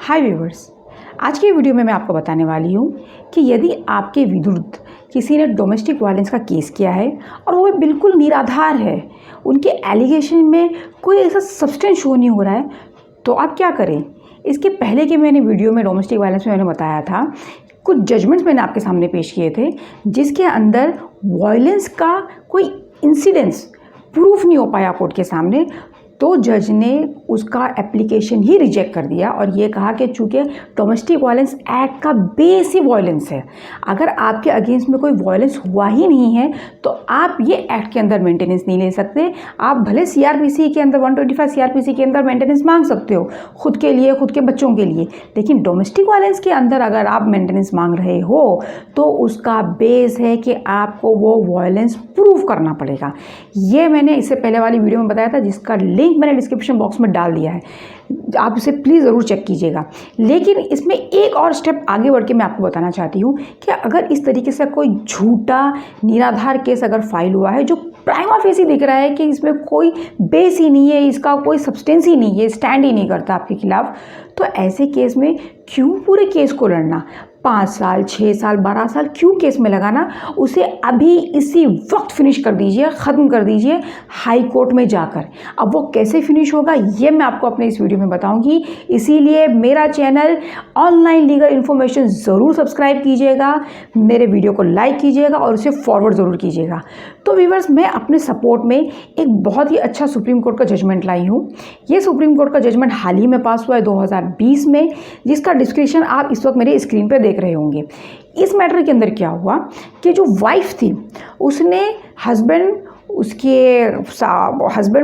हाय viewers, आज की video में मैं आपको बताने वाली हूँ कि यदि आपके विरुद्ध किसी ने डोमेस्टिक वायलेंस का केस किया है और वो बिल्कुल निराधार है, उनके एलिगेशन में कोई ऐसा सब्सटेंस शो नहीं हो रहा है, तो आप क्या करें। इसके पहले के मैंने वीडियो में डोमेस्टिक वायलेंस में मैंने बताया था, कुछ जजमेंट्स मैंने आपके सामने पेश किए थे जिसके अंदर वायलेंस का कोई इंसिडेंस प्रूफ नहीं हो पाया कोर्ट के सामने, तो जज ने उसका एप्लीकेशन ही रिजेक्ट कर दिया और ये कहा कि चूँकि डोमेस्टिक वायलेंस एक्ट का बेस ही वायलेंस है, अगर आपके अगेंस्ट में कोई वायलेंस हुआ ही नहीं है तो आप ये एक्ट के अंदर मेंटेनेंस नहीं ले सकते। आप भले सीआरपीसी के अंदर 125 सीआरपीसी के अंदर मेंटेनेंस मांग सकते हो खुद के लिए, खुद के बच्चों के लिए, लेकिन डोमेस्टिक वायलेंस के अंदर अगर आप मेंटेनेंस मांग रहे हो तो उसका बेस है कि आपको वो वायलेंस प्रूव करना पड़ेगा। ये मैंने इससे पहले वाली वीडियो में बताया था, जिसका लिंक मैंने डिस्क्रिप्शन बॉक्स में डाल दिया है, आप इसे प्लीज़ ज़रूर चेक कीजिएगा। लेकिन इसमें एक और स्टेप आगे बढ़ के मैं आपको बताना चाहती हूँ कि अगर इस तरीके से कोई झूठा निराधार केस अगर फाइल हुआ है जो प्राइमा फेसी दिख रहा है कि इसमें कोई बेस ही नहीं है, इसका कोई सब्सटेंस ही नहीं है, स्टैंड ही नहीं करता आपके खिलाफ, तो ऐसे केस में क्यों पूरे केस को लड़ना, 5 साल 6 साल 12 साल क्यों केस में लगाना। उसे अभी इसी वक्त फिनिश कर दीजिए, ख़त्म कर दीजिए हाई कोर्ट में जाकर। अब वो कैसे फिनिश होगा ये मैं आपको अपने इस वीडियो में बताऊंगी, इसीलिए मेरा चैनल ऑनलाइन लीगल इन्फॉर्मेशन ज़रूर सब्सक्राइब कीजिएगा, मेरे वीडियो को लाइक कीजिएगा और उसे फॉरवर्ड ज़रूर कीजिएगा। तो व्यूअर्स, मैं अपने सपोर्ट में एक बहुत ही अच्छा सुप्रीम कोर्ट का जजमेंट लाई हूँ। ये सुप्रीम कोर्ट का जजमेंट हाल ही में पास हुआ है 2020 में, जिसका डिस्क्रिप्शन आप इस वक्त मेरे स्क्रीन पर देख रहे होंगे। इस मैटर के अंदर क्या हुआ कि जो वाइफ थी उसने हस्बैंड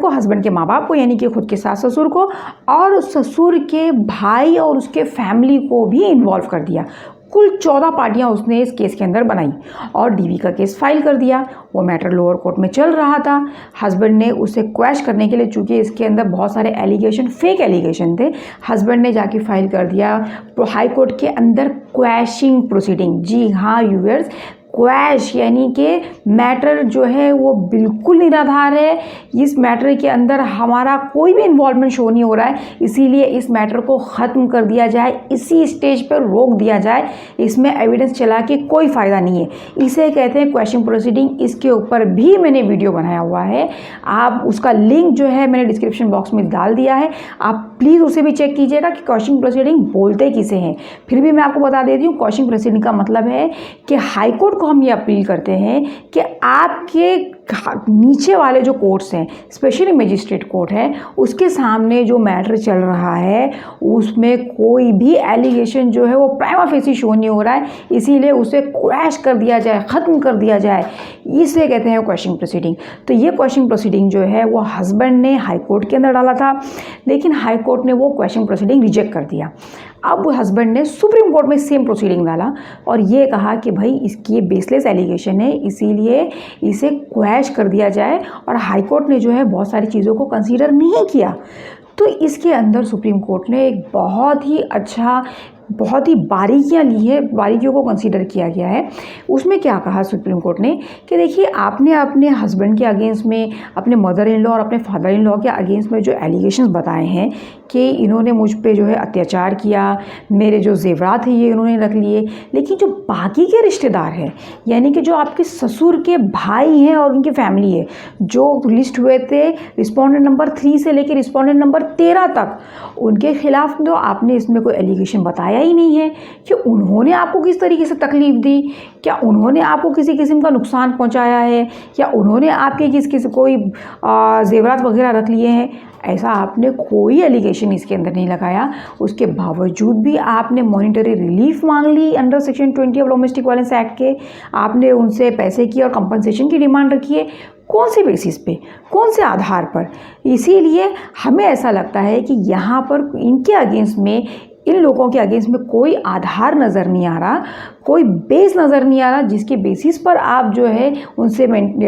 को, हस्बैंड के माँ बाप को यानी कि खुद के सास ससुर को और ससुर के भाई और उसके फैमिली को भी इन्वॉल्व कर दिया। कुल 14 पार्टियां उसने इस केस के अंदर बनाई और डीवी का केस फाइल कर दिया। वो मैटर लोअर कोर्ट में चल रहा था। हस्बैंड ने उसे क्वैश करने के लिए, चूंकि इसके अंदर बहुत सारे एलिगेशन, फेक एलिगेशन थे, हस्बैंड ने जाके फाइल कर दिया हाई कोर्ट के अंदर क्वैशिंग प्रोसीडिंग। जी हाँ व्यूअर्स, क्वैश यानी कि मैटर जो है वो बिल्कुल निराधार है, इस मैटर के अंदर हमारा कोई भी इन्वॉल्वमेंट शो नहीं हो रहा है, इसीलिए इस मैटर को ख़त्म कर दिया जाए, इसी स्टेज पर रोक दिया जाए, इसमें एविडेंस चला के कोई फ़ायदा नहीं है, इसे कहते हैं क्वैशिंग प्रोसीडिंग। इसके ऊपर भी मैंने वीडियो बनाया हुआ है, आप उसका लिंक जो है मैंने डिस्क्रिप्शन बॉक्स में डाल दिया है, आप प्लीज़ उसे भी चेक कीजिएगा कि क्वैशिंग प्रोसीडिंग बोलते किसे हैं। फिर भी मैं आपको बता देती हूँ, क्वैशिंग प्रोसीडिंग का मतलब है कि हाई कोर्ट हम ये अपील करते हैं कि आपके नीचे वाले जो कोर्ट्स हैं, स्पेशली मजिस्ट्रेट कोर्ट है, उसके सामने जो मैटर चल रहा है उसमें कोई भी एलिगेशन जो है वो प्राइमा फेसी शो नहीं हो रहा है, इसीलिए उसे क्वैश कर दिया जाए, ख़त्म कर दिया जाए, इसे कहते हैं क्वैशिंग प्रोसीडिंग। तो ये क्वैशिंग प्रोसीडिंग जो है वो हस्बैंड ने हाई कोर्ट के अंदर डाला था, लेकिन हाई कोर्ट ने वो क्वैशिंग प्रोसीडिंग रिजेक्ट कर दिया। अब हस्बैंड ने सुप्रीम कोर्ट में सेम प्रोसीडिंग डाला और ये कहा कि भाई इसकी बेसलेस एलिगेशन है, इसीलिए इसे क्वैश कर दिया जाए, और हाई कोर्ट ने जो है बहुत सारी चीज़ों को कंसीडर नहीं किया। तो इसके अंदर सुप्रीम कोर्ट ने एक बहुत ही बारीकियां ली है, बारीकियों को कंसीडर किया गया है। उसमें क्या कहा सुप्रीम कोर्ट ने कि देखिए, आपने अपने हस्बैंड के अगेंस्ट में, अपने मदर इन लॉ और अपने फादर इन लॉ के अगेंस्ट में जो एलिगेशंस बताए हैं कि इन्होंने मुझ पे जो है अत्याचार किया, मेरे जो जेवरात हैं ये इन्होंने रख लिए, लेकिन जो बाकी के रिश्तेदार हैं यानी कि जो आपके ससुर के भाई हैं और उनकी फैमिली है, जो लिस्ट हुए थे रिस्पोंडेंट नंबर 3 से लेकर रिस्पोंडेंट नंबर 13 तक, उनके खिलाफ तो आपने इसमें कोई एलिगेशन बताया ही नहीं है कि उन्होंने आपको किस तरीके से तकलीफ दी, क्या उन्होंने आपको किसी किस्म का नुकसान पहुंचाया है, या उन्होंने आपके किसी कोई जेवरात वगैरह रख लिए हैं। ऐसा आपने कोई एलिगेशन इसके अंदर नहीं लगाया। उसके बावजूद भी आपने मॉनिटरी रिलीफ मांग ली under section 20 of domestic violence act के, आपने उनसे पैसे की और कंपनसेशन की डिमांड रखी है। कौन से बेसिस पे, कौन से आधार पर? इसीलिए हमें ऐसा लगता है कि यहाँ पर इनके अगेंस्ट में, इन लोगों के अगेंस्ट में कोई आधार नज़र नहीं आ रहा, कोई बेस नज़र नहीं आ रहा जिसके बेसिस पर आप जो है उनसे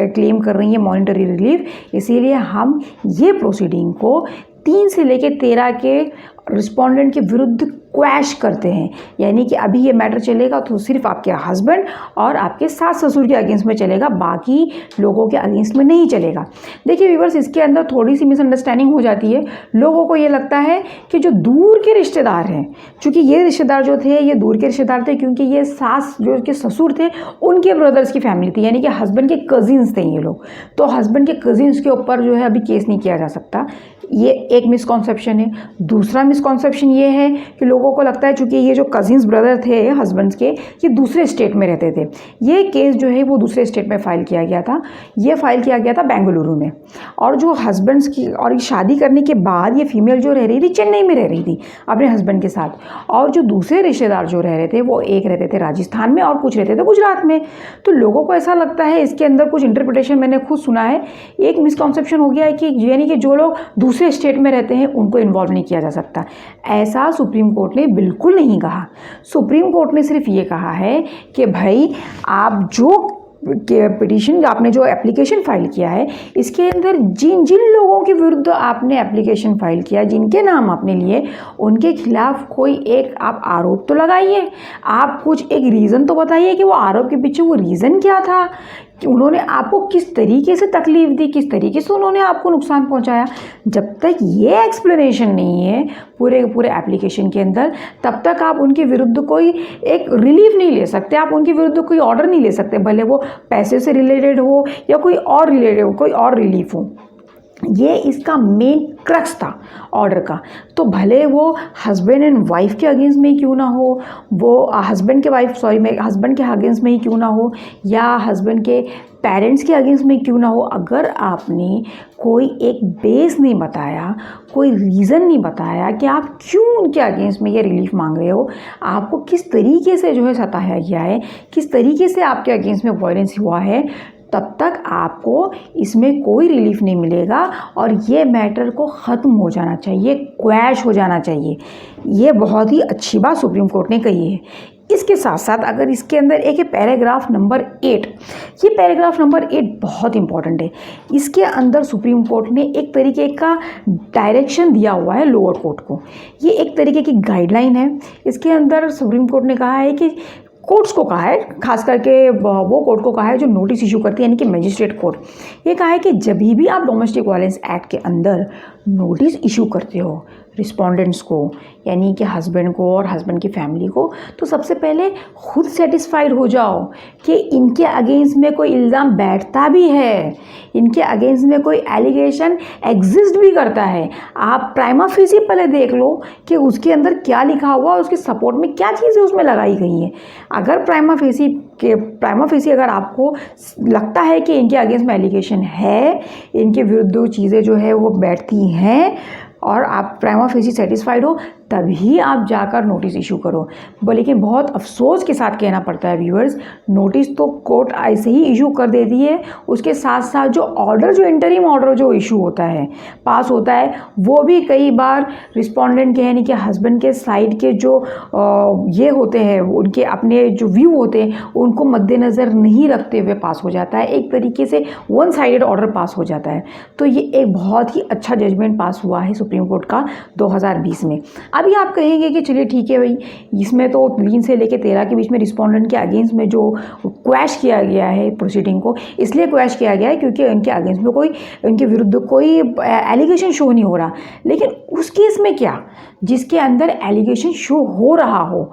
क्लेम कर रही हैं मॉनिटरी रिलीफ। इसीलिए हम ये प्रोसीडिंग को 3 से लेकर 13 के रिस्पोंडेंट के विरुद्ध क्वैश करते हैं, यानी कि अभी ये मैटर चलेगा तो सिर्फ आपके हस्बैंड और आपके सास ससुर के अगेंस्ट में चलेगा, बाकी लोगों के अगेंस्ट में नहीं चलेगा। देखिए व्यूअर्स, इसके अंदर थोड़ी सी मिसअंडरस्टैंडिंग हो जाती है। लोगों को ये लगता है कि जो दूर के रिश्तेदार हैं, चूँकि ये रिश्तेदार जो थे ये दूर के रिश्तेदार थे, क्योंकि ये सास जो के ससुर थे उनके ब्रदर्स की फैमिली थी, यानी कि हस्बैंड के कजिन्स थे ये लोग, तो हस्बैंड के कजिन्स के ऊपर जो है अभी केस नहीं किया जा सकता। ये एक मिसकॉन्सेप्शन है। दूसरा मिसकॉन्सेप्शन ये है कि लोगों को लगता है चूँकि ये जो कजिन्स ब्रदर थे हस्बैंड्स के, ये दूसरे स्टेट में रहते थे। ये केस जो है वो दूसरे स्टेट में फाइल किया गया था। ये फाइल किया गया था बेंगलुरु में। और जो हस्बैंड्स की और शादी करने के बाद ये फीमेल जो रह रही थी चेन्नई में रह रही थी अपने हस्बैंड के साथ, और जो दूसरे रिश्तेदार जो रह रहे थे वो एक रहते थे राजस्थान में और कुछ रहते थे गुजरात में। तो लोगों को ऐसा लगता है, इसके अंदर कुछ इंटरप्रिटेशन मैंने खुद सुना है, एक मिसकॉन्सेप्शन हो गया है कि यानी कि जो लोग दूसरे स्टेट में रहते हैं उनको इन्वॉल्व नहीं किया जा सकता। ऐसा सुप्रीम कोर्ट ने बिल्कुल नहीं कहा। सुप्रीम कोर्ट ने सिर्फ ये कहा है कि भाई आप जो पिटीशन आपने जो एप्लीकेशन फाइल किया है, इसके अंदर जिन जिन लोगों के विरुद्ध आपने एप्लीकेशन फाइल किया, जिनके नाम आपने लिए, उनके खिलाफ कोई एक आप आरोप तो लगाइए, आप कुछ एक रीज़न तो बताइए कि वो आरोप के पीछे वो रीज़न क्या था, कि उन्होंने आपको किस तरीके से तकलीफ़ दी, किस तरीके से उन्होंने आपको नुकसान पहुंचाया। जब तक ये एक्सप्लेनेशन नहीं है पूरे पूरे एप्लीकेशन के अंदर, तब तक आप उनके विरुद्ध कोई एक रिलीफ नहीं ले सकते, आप उनके विरुद्ध कोई ऑर्डर नहीं ले सकते, भले वो पैसे से रिलेटेड हो या कोई और रिलेटेड हो, कोई और रिलीफ हो। ये इसका मेन क्रक्स था ऑर्डर का। तो भले वो हस्बैंड एंड वाइफ के अगेंस्ट में ही क्यों ना हो, वो हस्बैंड के अगेंस्ट में ही क्यों ना हो, या हस्बैंड के पेरेंट्स के अगेंस्ट में क्यों ना हो, अगर आपने कोई एक बेस नहीं बताया, कोई रीज़न नहीं बताया कि आप क्यों उनके अगेंस्ट में ये रिलीफ मांग रहे हो, आपको किस तरीके से जो है सताया गया है, किस तरीके से आपके अगेंस्ट में वायलेंस हुआ है, तब तक आपको इसमें कोई रिलीफ नहीं मिलेगा और ये मैटर को ख़त्म हो जाना चाहिए, क्वैश हो जाना चाहिए। ये बहुत ही अच्छी बात सुप्रीम कोर्ट ने कही है। इसके साथ साथ अगर इसके अंदर एक है पैराग्राफ नंबर 8, ये पैराग्राफ नंबर 8 बहुत इंपॉर्टेंट है। इसके अंदर सुप्रीम कोर्ट ने एक तरीके का डायरेक्शन दिया हुआ है लोअर कोर्ट को। ये एक तरीके की गाइडलाइन है। इसके अंदर सुप्रीम कोर्ट ने कहा है कि कोर्ट्स को कहा है, खास करके वो कोर्ट को कहा है जो नोटिस इशू करती है, यानी कि मजिस्ट्रेट कोर्ट। ये कहा है कि जब भी आप डोमेस्टिक वायलेंस एक्ट के अंदर नोटिस इशू करते हो रिस्पोंडेंट्स को, यानी कि हस्बैंड को और हस्बैंड की फैमिली को, तो सबसे पहले खुद सेटिस्फाइड हो जाओ कि इनके अगेंस्ट में कोई इल्ज़ाम बैठता भी है, इनके अगेंस्ट में कोई एलिगेशन एग्जिस्ट भी करता है। आप प्राइमा फेसी पहले देख लो कि उसके अंदर क्या लिखा हुआ है, उसके सपोर्ट में क्या चीज़ें उसमें लगाई गई हैं। अगर प्राइमा फेसी अगर आपको लगता है कि इनके अगेंस्ट में एलिगेशन है, इनके विरुद्ध चीज़ें जो है वो बैठती हैं और आप प्राइमा फेसी सेटिस्फाइड हो, तभी आप जाकर नोटिस इशू करो। लेकिन बहुत अफसोस के साथ कहना पड़ता है व्यूअर्स, नोटिस तो कोर्ट ऐसे ही इशू कर देती है, उसके साथ साथ जो ऑर्डर, जो इंटरिम ऑर्डर जो इशू होता है, पास होता है, वो भी कई बार रिस्पोंडेंट के यानी कि हस्बैंड के साइड के जो ये होते हैं, उनके अपने जो व्यू होते हैं, उनको मद्देनज़र नहीं रखते हुए पास हो जाता है। एक तरीके से वन साइडेड ऑर्डर पास हो जाता है। तो ये एक बहुत ही अच्छा जजमेंट पास हुआ है सुप्रीम कोर्ट का 2020 में। अभी आप कहेंगे कि चलिए ठीक है भाई, इसमें तो 3 से लेकर 13 के बीच में रिस्पोंडेंट के अगेंस्ट में जो क्वैश किया गया है प्रोसीडिंग को, इसलिए क्वैश किया गया है क्योंकि उनके अगेंस्ट में कोई, उनके विरुद्ध कोई एलिगेशन शो नहीं हो रहा। लेकिन उस केस में क्या, जिसके अंदर एलिगेशन शो हो रहा हो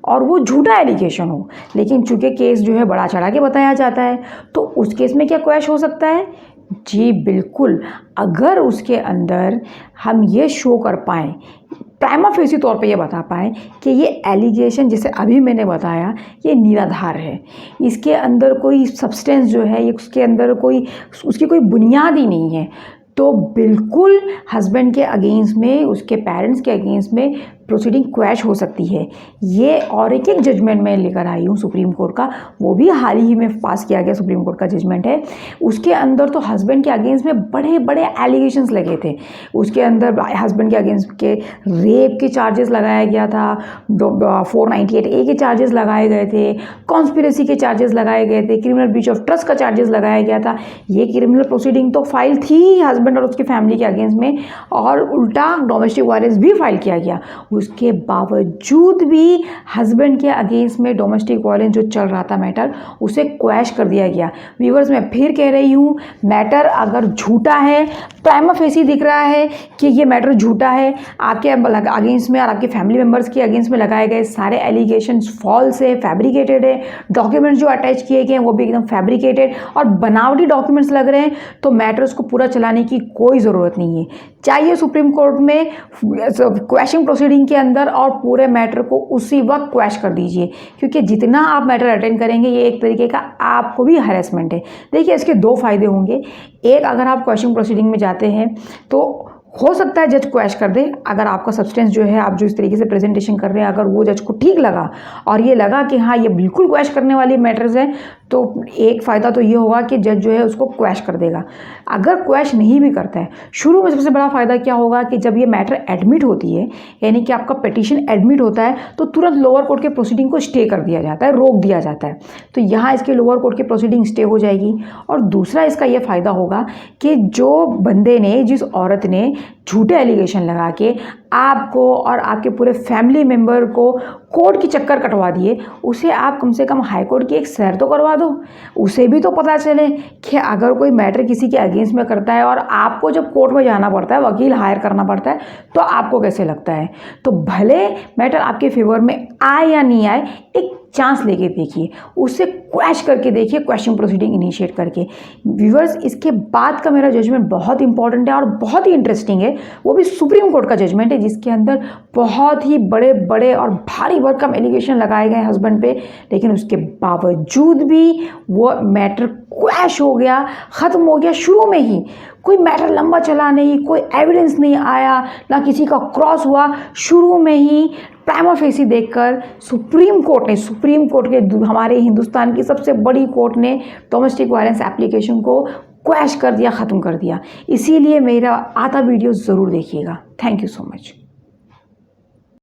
और वो झूठा एलिगेशन हो, लेकिन चूँकि केस जो है बड़ा चढ़ा के बताया जाता है, तो उस केस में क्या क्वैश हो सकता है? जी बिल्कुल। अगर उसके अंदर हम ये शो कर पाएँ, प्राइमा फेसी तौर पे ये बता पाएँ कि ये एलिगेशन जैसे अभी मैंने बताया ये निराधार है, इसके अंदर कोई सब्सटेंस जो है, उसके अंदर कोई उसकी कोई बुनियाद ही नहीं है, तो बिल्कुल हस्बैंड के अगेंस्ट में, उसके पेरेंट्स के अगेंस्ट में प्रोसीडिंग क्वैश हो सकती है। ये और एक जजमेंट मैं लेकर आई हूँ सुप्रीम कोर्ट का, वो भी हाल ही में पास किया गया सुप्रीम कोर्ट का जजमेंट है। उसके अंदर तो हस्बैंड के अगेंस्ट में बड़े बड़े एलिगेशंस लगे थे। उसके अंदर हस्बैंड के अगेंस्ट के रेप के चार्जेस लगाया गया था, 498A के चार्जेस लगाए गए थे, कॉन्स्पिरेसी के चार्जेस लगाए गए थे, क्रिमिनल ब्रीच ऑफ ट्रस्ट का चार्जेस लगाया गया था। ये क्रिमिनल प्रोसीडिंग तो फाइल थी हस्बैंड और उसके फैमिली के अगेंस्ट में, और उल्टा डोमेस्टिक वायलेंस भी फाइल किया गया। उसके बावजूद भी हस्बैंड के अगेंस्ट में डोमेस्टिक वायलेंस जो चल रहा था मैटर, उसे क्वैश कर दिया गया। व्यूअर्स, मैं फिर कह रही हूँ, मैटर अगर झूठा है, प्राइमा फेसी दिख रहा है कि ये मैटर झूठा है, आपके अगेंस्ट में और आपके फैमिली मेम्बर्स के अगेंस्ट में लगाए गए सारे एलिगेशंस फॉल्स है, फैब्रिकेटेड है, डॉक्यूमेंट्स जो अटैच किए गए हैं वो भी एकदम फैब्रिकेटेड और बनावटी डॉक्यूमेंट्स लग रहे हैं, तो मैटर्स को पूरा चलाने की कोई ज़रूरत नहीं है। चाहिए सुप्रीम कोर्ट में क्वैशिंग प्रोसीडिंग के अंदर और पूरे मैटर को उसी वक्त क्वैश कर दीजिए, क्योंकि जितना आप मैटर अटेंड करेंगे ये एक तरीके का आपको भी हरेसमेंट है। देखिए, इसके दो फायदे होंगे। एक, अगर आप क्वैशिंग प्रोसीडिंग में जाते हैं तो हो सकता है जज क्वैश कर दे, अगर आपका सब्सटेंस जो है, आप जो इस तरीके से प्रेजेंटेशन कर रहे हैं, अगर वो जज को ठीक लगा और ये लगा कि हाँ ये बिल्कुल क्वैश करने वाली मैटर्स हैं, तो एक फ़ायदा तो ये होगा कि जज जो है उसको क्वैश कर देगा। अगर क्वैश नहीं भी करता है, शुरू में सबसे बड़ा फ़ायदा क्या होगा कि जब ये मैटर एडमिट होती है, यानी कि आपका पिटीशन एडमिट होता है, तो तुरंत लोअर कोर्ट के प्रोसीडिंग को स्टे कर दिया जाता है, रोक दिया जाता है। तो यहाँ इसके लोअर कोर्ट के प्रोसीडिंग स्टे हो जाएगी। और दूसरा इसका ये फ़ायदा होगा कि जो बंदे ने, जिस औरत ने झूठे एलिगेशन लगा के आपको और आपके पूरे फैमिली मेम्बर को कोर्ट की चक्कर कटवा दिए, उसे आप कम से कम हाई कोर्ट की एक सैर तो करवा दो, उसे भी तो पता चले कि अगर कोई मैटर किसी के अगेंस्ट में करता है और आपको जब कोर्ट में जाना पड़ता है, वकील हायर करना पड़ता है, तो आपको कैसे लगता है। तो भले मैटर आपके फेवर में आए या नहीं आए, एक चांस लेके देखिए, उससे क्वैश करके देखिए, क्वेश्चन प्रोसीडिंग इनिशिएट करके। व्यूअर्स, इसके बाद का मेरा जजमेंट बहुत इंपॉर्टेंट है और बहुत ही इंटरेस्टिंग है। वो भी सुप्रीम कोर्ट का जजमेंट है, जिसके अंदर बहुत ही बड़े बड़े और भारी भरकम एलिगेशन लगाए गए हस्बैंड पे, लेकिन उसके बावजूद भी वो मैटर क्वैश हो गया, ख़त्म हो गया। शुरू में ही कोई मैटर लंबा चला नहीं, कोई एविडेंस नहीं आया, ना किसी का क्रॉस हुआ, शुरू में ही प्राइमा फेसी देखकर सुप्रीम कोर्ट के, हमारे हिंदुस्तान की सबसे बड़ी कोर्ट ने डोमेस्टिक वायलेंस एप्लीकेशन को क्वैश कर दिया, ख़त्म कर दिया। इसीलिए मेरा आधा वीडियो ज़रूर देखिएगा। Thank you so much.